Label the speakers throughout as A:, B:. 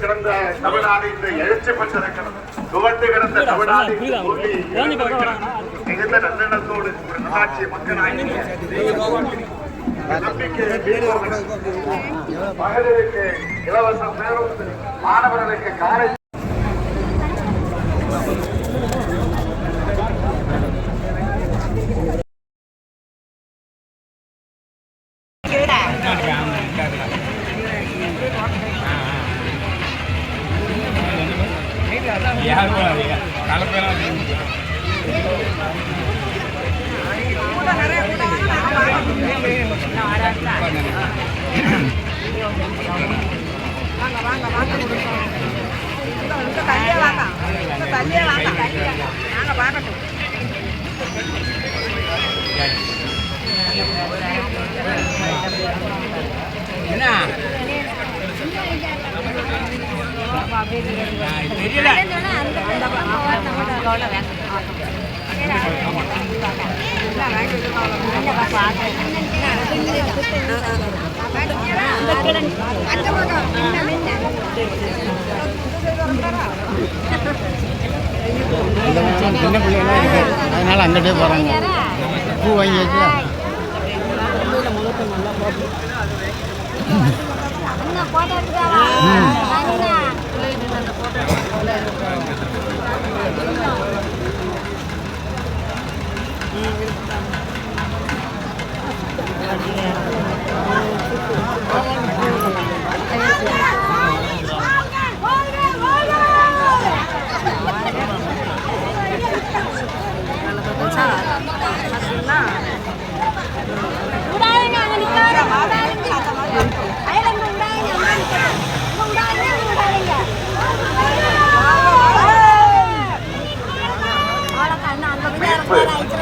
A: கிடந்த தமிழ்நாடு இந்த எழுச்சி பெற்றிருக்கிறது. துவண்டு கிடந்த தமிழ்நாடு மிகுந்த நல்லெண்ணத்தோடு ஒரு நல்லாட்சி மக்களாட்சி மகளிருக்கு இலவச பேருந்து, மாணவர்களுக்கு காலை
B: சின்ன பிள்ளைங்களாம் இருக்கு, அதனால அங்கிட்டே போறாங்க. பூ வாங்கியாச்சு.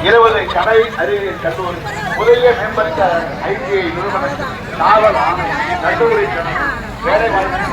A: இருபது கலை அறிவியல் கல்லூரி, புதிய மேம்படுத்த ஐடிஐ நிறுவனம், காவல் ஆணை, கல்லூரி வேலை வாய்ப்பு